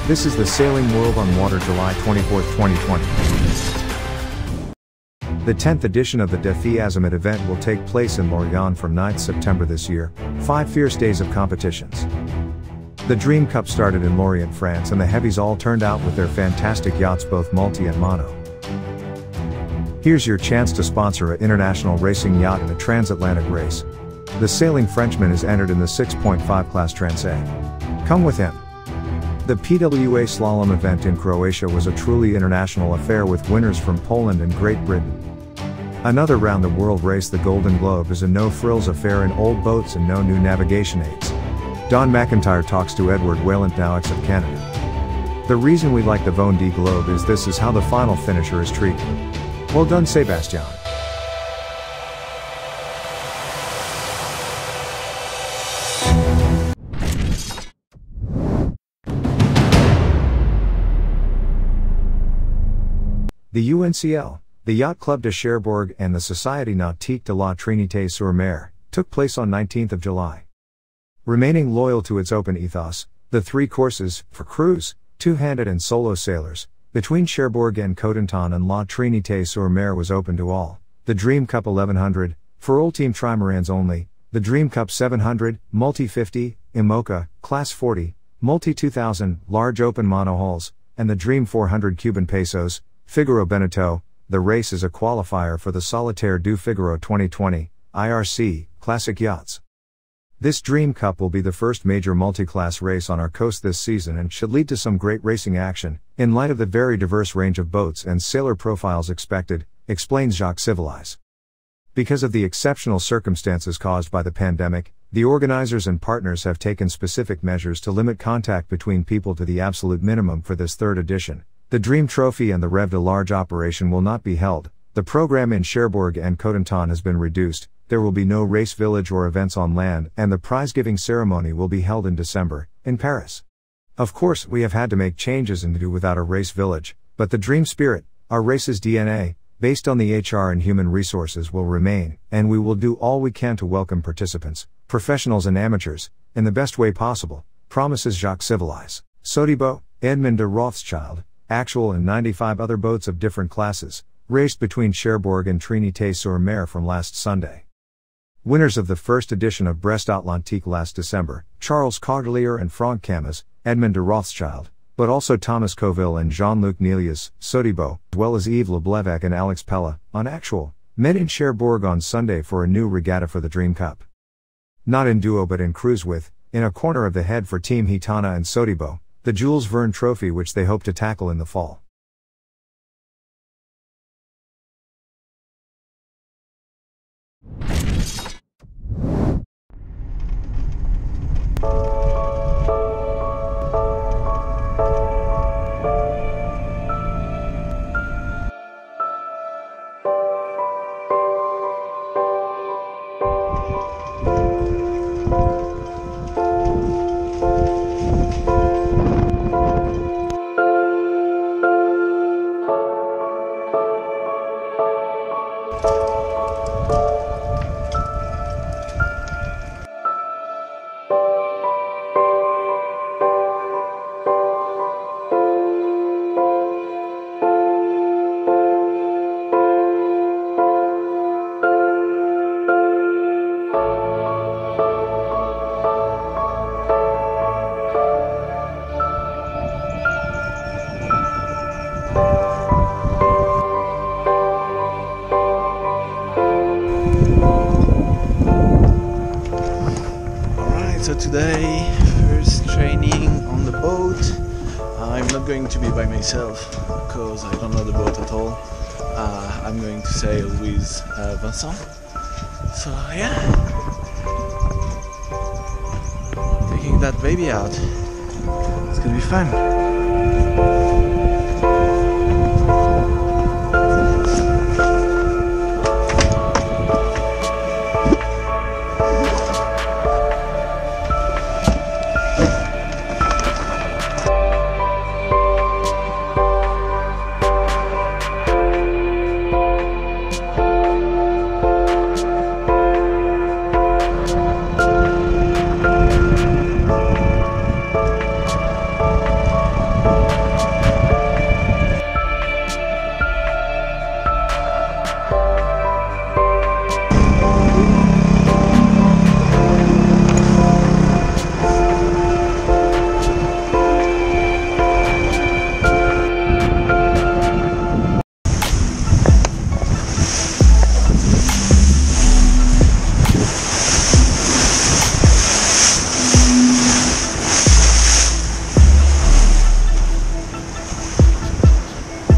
This is the Sailing World on Water, July 24, 2020. The 10th edition of the Defi Azumit event will take place in Lorient from 9th September this year, 5 fierce days of competitions. The Dream Cup started in Lorient, France, and the heavies all turned out with their fantastic yachts, both multi and mono. Here's your chance to sponsor an international racing yacht in a transatlantic race. The Sailing Frenchman is entered in the 6.5 class Transat. Come with him. The PWA Slalom event in Croatia was a truly international affair with winners from Poland and Great Britain. Another round-the-world race, the Golden Globe, is a no-frills affair in old boats and no new navigation aids. Don McIntyre talks to Edward Wayland-Dowix of Canada. The reason we like the Vendee Globe is this is how the final finisher is treated. Well done, Sebastian. The UNCL, the Yacht Club de Cherbourg and the Société Nautique de la Trinité-sur-Mer, took place on 19th of July. Remaining loyal to its open ethos, the 3 courses, for crews, two-handed and solo sailors, between Cherbourg and Cotentin and La Trinité-sur-Mer was open to all. The Dream Cup 1100, for Ultime Trimarans only, the Dream Cup 700, Multi 50, IMOCA, Class 40, Multi 2000, large open monohulls, and the Dream 400 Cuban pesos, Figaro Beneteau. The race is a qualifier for the Solitaire du Figaro 2020, IRC, Classic Yachts. This Dream Cup will be the first major multi-class race on our coast this season and should lead to some great racing action, in light of the very diverse range of boats and sailor profiles expected, explains Jacques Civilise. Because of the exceptional circumstances caused by the pandemic, the organizers and partners have taken specific measures to limit contact between people to the absolute minimum for this 3rd edition. The Dream Trophy and the Rêve de Large operation will not be held. The program in Cherbourg and Cotentin has been reduced. There will be no race village or events on land, and the prize-giving ceremony will be held in December, in Paris. Of course, we have had to make changes and do without a race village, but the Dream spirit, our race's DNA, based on the HR and human resources, will remain, and we will do all we can to welcome participants, professionals and amateurs, in the best way possible, promises Jacques Civilise. Sodibo, Edmond de Rothschild, actual and 95 other boats of different classes, raced between Cherbourg and Trinité-sur-Mer from last Sunday. Winners of the first edition of Brest Atlantique last December, Charles Cagelier and Franck Camas, Edmond de Rothschild, but also Thomas Coville and Jean-Luc Nelius, Sodibo, as well as Yves Leblevec and Alex Pella, on actual, met in Cherbourg on Sunday for a new regatta for the Dream Cup. Not in duo but in cruise with, in a corner of the head for Team Gitana and Sodibo, the Jules Verne Trophy, which they hope to tackle in the fall. So today, first training on the boat. I'm not going to be by myself because I don't know the boat at all. I'm going to sail with Vincent. So yeah, taking that baby out. It's gonna be fun.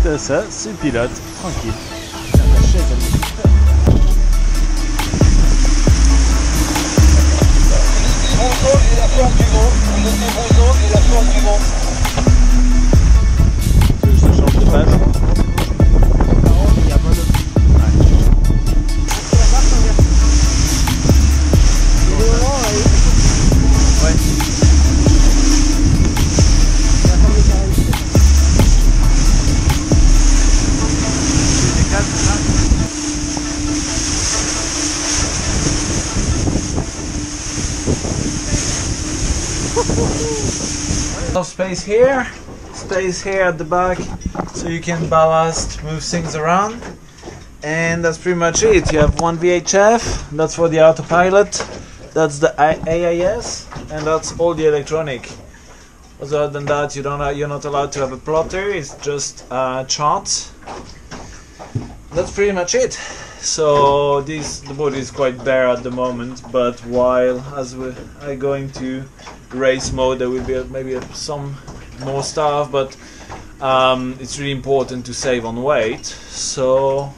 C'était ça, c'est le pilote, tranquille. Bonjour et la force du vent. Vous notez bonjour et la force du vent. Je change de page. Space here at the back, so you can ballast, move things around, and that's pretty much it. You have one VHF, that's for the autopilot, that's the AIS, and that's all the electronic. Other than that, you're not allowed to have a plotter. It's just charts. That's pretty much it. So the boat is quite bare at the moment, but as we are going to race mode, there will be maybe some more stuff, but it's really important to save on weight. So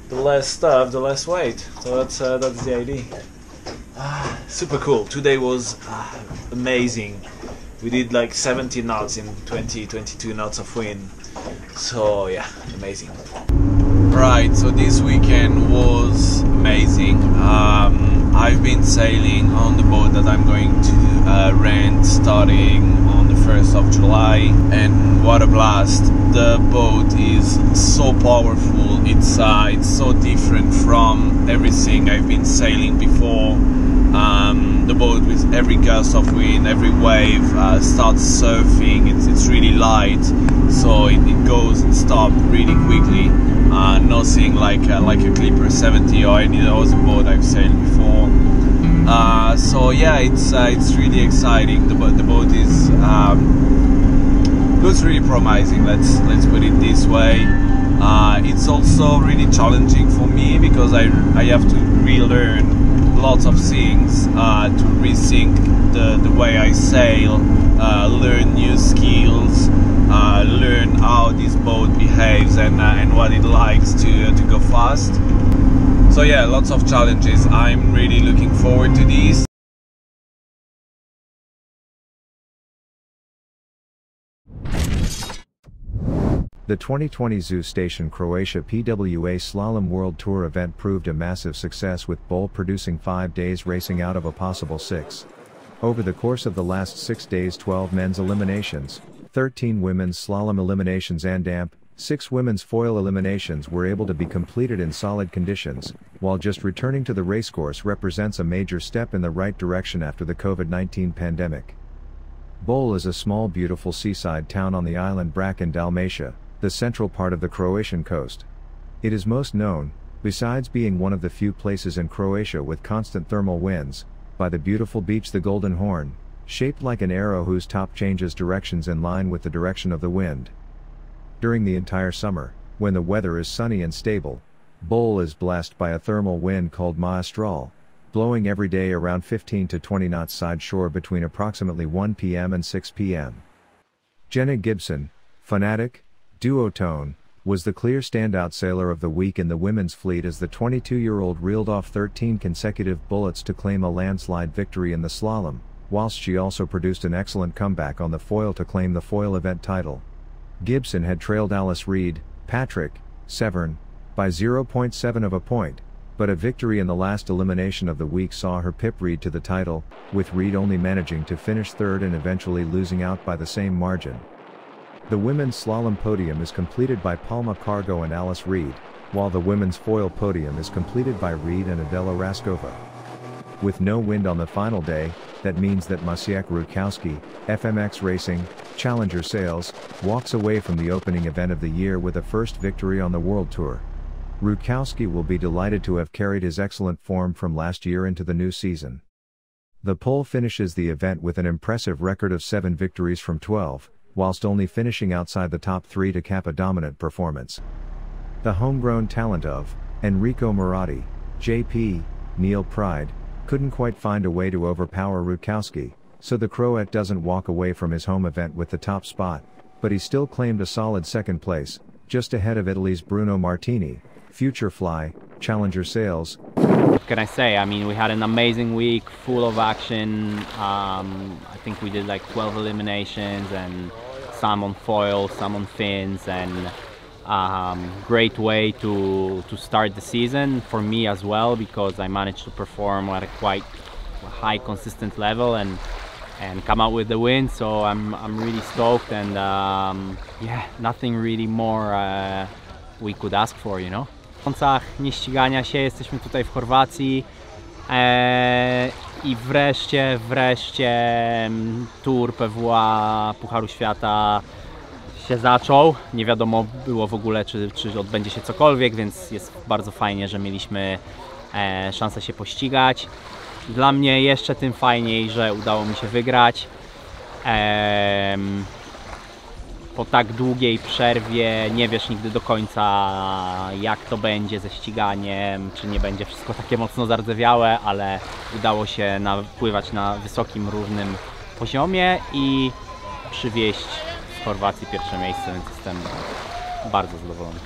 the less stuff, the less weight. So that's the idea. Super cool. Today was amazing. We did like 70 knots in 22 knots of wind. So yeah, amazing. Right, so this weekend was amazing. I've been sailing on the boat that I'm going to rent starting on the 1st of July, and what a blast. The boat is so powerful, it's so different from everything I've been sailing before. The boat, with every gust of wind, every wave, starts surfing. It's really light, so it goes and stops really quickly. Nothing like a Clipper 70 or any other boat I've sailed before. So yeah, it's really exciting. The boat is looks really promising. Let's put it this way. It's also really challenging for me because I have to relearn lots of things, to rethink the way I sail, learn new skills, learn how this boat behaves and what it likes to go fast. So yeah, lots of challenges. I'm really looking forward to these. The 2020 Zoo Station Croatia PWA Slalom World Tour event proved a massive success, with Bull producing 5 days racing out of a possible 6. Over the course of the last 6 days, 12 men's eliminations, 13 women's slalom eliminations and 6 women's foil eliminations were able to be completed in solid conditions, while just returning to the racecourse represents a major step in the right direction after the COVID-19 pandemic. Bull is a small, beautiful seaside town on the island Brač in Dalmatia, the central part of the Croatian coast. It is most known, besides being one of the few places in Croatia with constant thermal winds, by the beautiful beach the Golden Horn, shaped like an arrow whose top changes directions in line with the direction of the wind. During the entire summer, when the weather is sunny and stable, Bull is blessed by a thermal wind called Maestral, blowing every day around 15 to 20 knots side shore between approximately 1 p.m. and 6 p.m. Jenna Gibson, Fanatic, Duotone, was the clear standout sailor of the week in the women's fleet as the 22-year-old reeled off 13 consecutive bullets to claim a landslide victory in the slalom, whilst she also produced an excellent comeback on the foil to claim the foil event title. Gibson had trailed Alice Reed, Patrick, Severn, by 0.7 of a point, but a victory in the last elimination of the week saw her pip Reed to the title, with Reed only managing to finish third and eventually losing out by the same margin. The women's slalom podium is completed by Palma Cargo and Alice Reed, while the women's foil podium is completed by Reed and Adela Raskova. With no wind on the final day, that means that Maciek Rutkowski, FMX Racing, Challenger Sails, walks away from the opening event of the year with a first victory on the World Tour. Rutkowski will be delighted to have carried his excellent form from last year into the new season. The Pole finishes the event with an impressive record of 7 victories from 12, whilst only finishing outside the top 3 to cap a dominant performance. The homegrown talent of Enrico Moratti, JP, Neil Pride, couldn't quite find a way to overpower Rutkowski, so the Croat doesn't walk away from his home event with the top spot, but he still claimed a solid second place, just ahead of Italy's Bruno Martini, Future Fly, Challenger Sales. What can I say? I mean, we had an amazing week, full of action. I think we did like 12 eliminations, and some on foil, some on fins, and great way to start the season for me as well, because I managed to perform at a quite high consistent level and come out with the win. So I'm really stoked, and yeah, nothing really more we could ask for, you know. W końcach nieścigania się jesteśmy tutaj w Chorwacji i wreszcie tour PWA Pucharu Świata się zaczął. Nie wiadomo było w ogóle, czy odbędzie się cokolwiek, więc jest bardzo fajnie, że mieliśmy szansę się pościgać. Dla mnie jeszcze tym fajniej, że udało mi się wygrać. Po tak długiej przerwie nie wiesz nigdy do końca, jak to będzie ze ściganiem, czy nie będzie wszystko takie mocno zardzewiałe, ale udało się pływać na wysokim, równym poziomie i przywieźć z Chorwacji pierwsze miejsce, więc jestem bardzo zadowolony.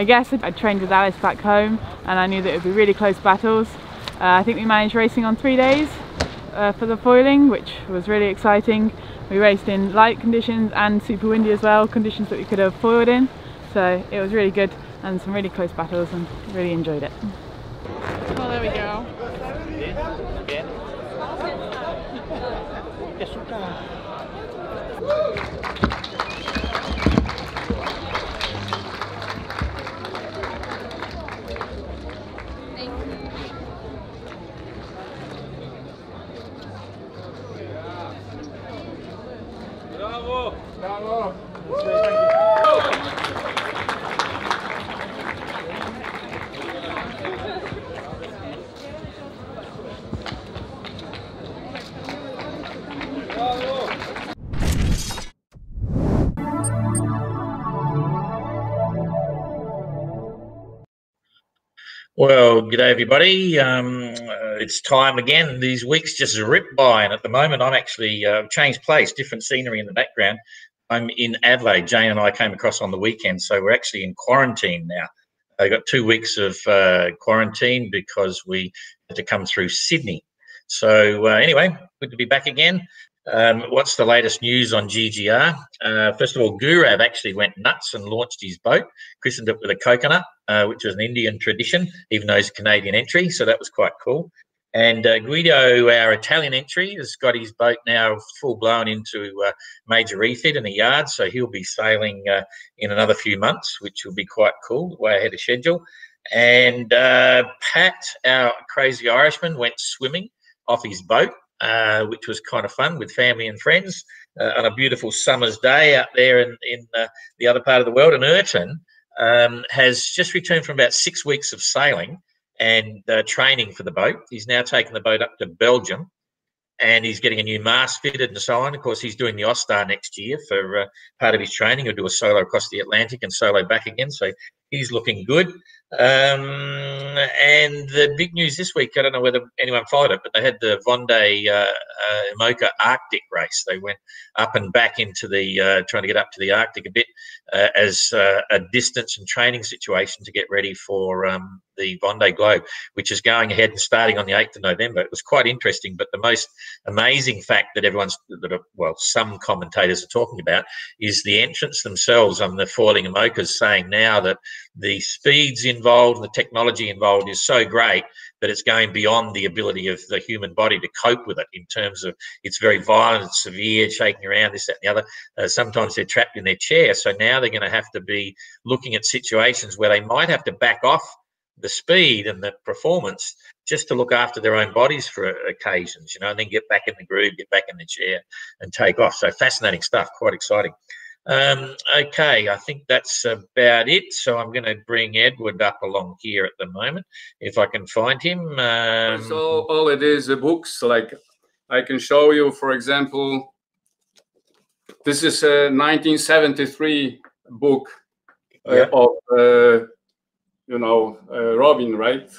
I guess I trained with Alice back home, and I knew that it would be really close battles. I think we managed racing on 3 days for the foiling, which was really exciting. We raced in light conditions and super windy as well, conditions that we could have foiled in. So it was really good, and some really close battles, and really enjoyed it. Well, there we go. Bravo! Bravo! Well, g'day everybody. It's time again. These weeks just zip by, and at the moment I'm actually changed place, different scenery in the background. I'm in Adelaide. Jane and I came across on the weekend, so we're actually in quarantine now. I got 2 weeks of quarantine because we had to come through Sydney. So anyway, good to be back again. What's the latest news on GGR? First of all, Gaurav actually went nuts and launched his boat, christened it with a coconut, which is an Indian tradition, even though it's a Canadian entry, so that was quite cool. And Guido, our Italian entry, has got his boat now full blown into major refit in a yard, so he'll be sailing in another few months, which will be quite cool, way ahead of schedule. And Pat, our crazy Irishman, went swimming off his boat, which was kind of fun with family and friends on a beautiful summer's day out there in the other part of the world. And Ayrton has just returned from about 6 weeks of sailing and training for the boat. He's now taken the boat up to Belgium, and he's getting a new mast fitted and so on. Of course, he's doing the Ostar next year for part of his training. He'll do a solo across the Atlantic and solo back again, so he's looking good. And the big news this week, I don't know whether anyone followed it, but they had the Vendee Globe Arctic race. They went up and back into the, trying to get up to the Arctic a bit as a distance and training situation to get ready for the Vendee Globe, which is going ahead and starting on the 8th of November. It was quite interesting, but the most amazing fact that some commentators are talking about is the entrants themselves on the foiling and mokers saying now that the speeds involved and the technology involved is so great that it's going beyond the ability of the human body to cope with it, in terms of it's very violent, it's severe, shaking around, this, that, and the other. Sometimes they're trapped in their chair. So now they're going to have to be looking at situations where they might have to back off the speed and the performance just to look after their own bodies for occasions, you know, and then get back in the groove, get back in the chair and take off. So fascinating stuff, quite exciting. Okay, I think that's about it. So I'm going to bring Edward up along here at the moment, if I can find him. So all it is books. Like I can show you, for example, this is a 1973 book of, Robin, right?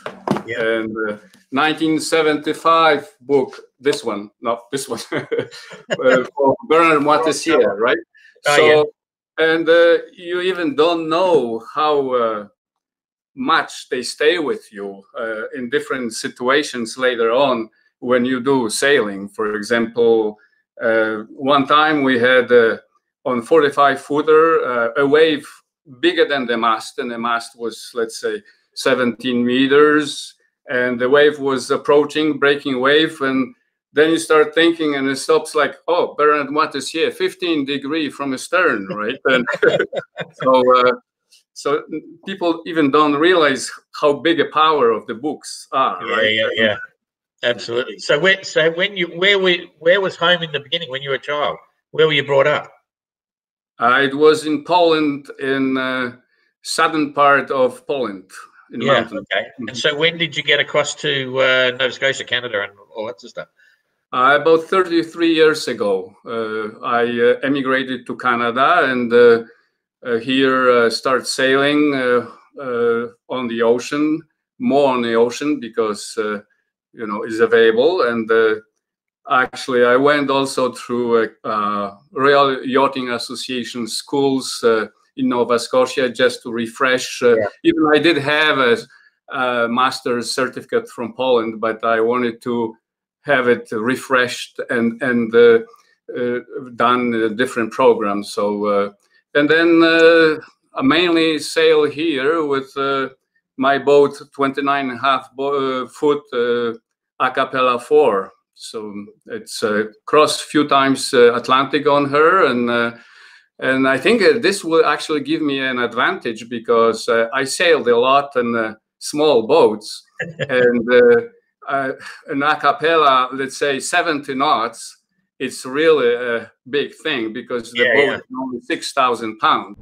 Yeah. And 1975 book, this one, not this one, for Bernard Moitessier, right? Oh, so, yeah. And you even don't know how much they stay with you in different situations later on when you do sailing. For example, one time we had on 45-footer a wave bigger than the mast, and the mast was, let's say, 17 meters, and the wave was approaching, breaking wave, and then you start thinking, and it stops like, oh, Bernard Watt is here, 15 degrees from astern, right? And so people even don't realize how big a power of the books are, right? Yeah, absolutely. So where was home in the beginning when you were a child? Where were you brought up? It was in Poland, in southern part of Poland. In mountains. Okay. And so when did you get across to Nova Scotia, Canada, and all that sort of stuff? About 33 years ago, I emigrated to Canada, and here started sailing on the ocean, more on the ocean because you know, is available. And actually, I went also through Royal Yachting Association schools in Nova Scotia just to refresh. Even I did have a master's certificate from Poland, but I wanted to have it refreshed and done a different programs. So and then I mainly sail here with my boat, 29.5 foot a cappella 4. So it's crossed a few times Atlantic on her, and I think this will actually give me an advantage because I sailed a lot in small boats, and an a cappella, let's say 70 knots, it's really a big thing because the boat is only 6,000 pounds.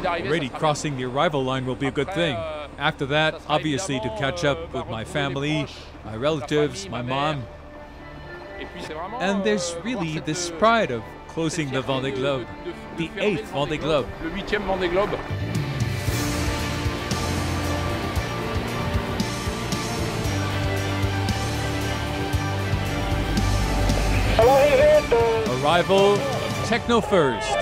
Already crossing the arrival line will be a good thing. After that, obviously to catch up with my family, my relatives, my mom. And there's really this pride of closing the Vendee Globe, the 8th Vendee Globe. Le 8e Vendee Globe. Arrival of Techno First.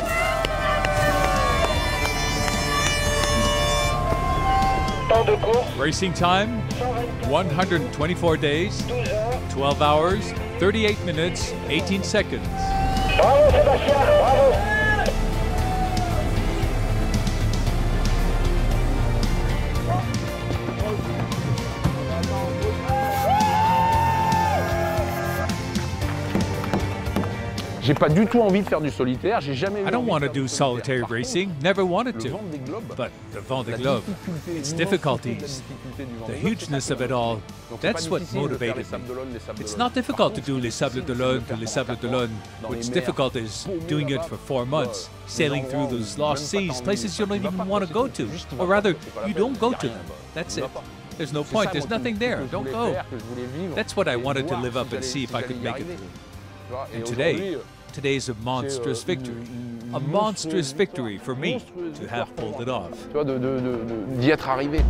Racing time, 124 days, 12 hours, 38 minutes, 18 seconds. Bravo Sébastien, bravo. J'ai pas du tout envie de faire du solitaire, j'ai jamais eu. I don't want to do solitary racing, never wanted to. But the Vendee Globe, its difficulties, the hugeness of it all, that's what motivated me. It's not difficult to do Les Sables d'Olonne to Les Sables d'Olonne. What's difficult is doing it for 4 months, sailing through those lost seas, places you don't even want to go to. Or rather, you don't go to them. That's it. There's no point, there's nothing there, don't go. That's what I wanted to live up and see if I could make it through. And today's a monstrous victory. A monstrous victory for me to have pulled it off. D'y être arrivé.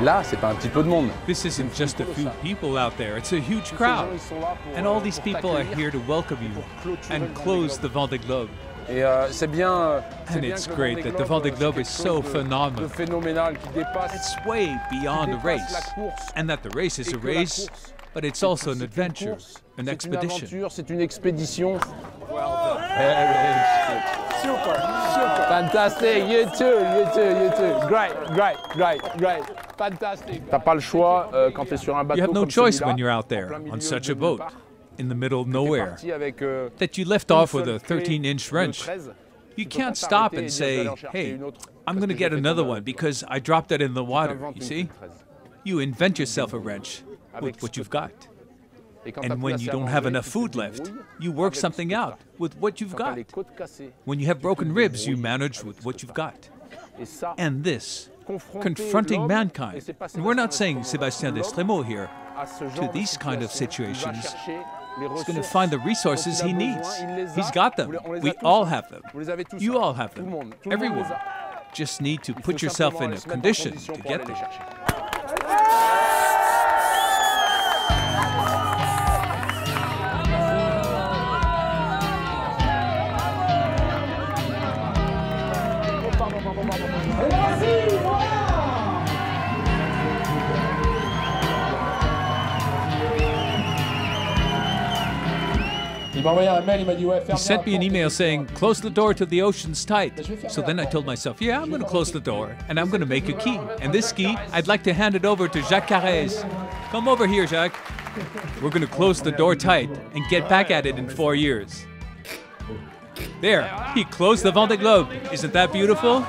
là, c'est pas un petit peu de monde. This isn't just a few people out there, it's a huge crowd. And all these people are here to welcome you and close the Vendee Globe. Et c'est bien. And it's great that the Vendee Globe is so phenomenal. It's way beyond a race. And that the race is a race, but it's also an adventure, an expedition. C'est une expédition. Super. Fantastic. You too. Great. Fantastic. T'as pas le choix quand t'es sur un bateau. You have no choice when you're out there on such a boat in the middle of nowhere that you left off with a 13-inch wrench. You can't stop and say, hey, I'm going to get another one because I dropped it in the water, you see? You invent yourself a wrench with what you've got. And when you don't have enough food left, you work something out with what you've got. When you have broken ribs, you manage with what you've got. And this, confronting mankind, and we're not saying Sébastien Destremaux here, to these kind of situations, he's going to find the resources he needs. He's got them. We all have them. You all have them. Everyone. Just need to put yourself in a condition to get there. He sent me an email saying, close the door to the ocean's tight. So then I told myself, yeah, I'm going to close the door and I'm going to make a key. And this key, I'd like to hand it over to Jacques Carrez. Come over here, Jacques. We're going to close the door tight and get back at it in 4 years. There, he closed the Vendee Globe. Isn't that beautiful?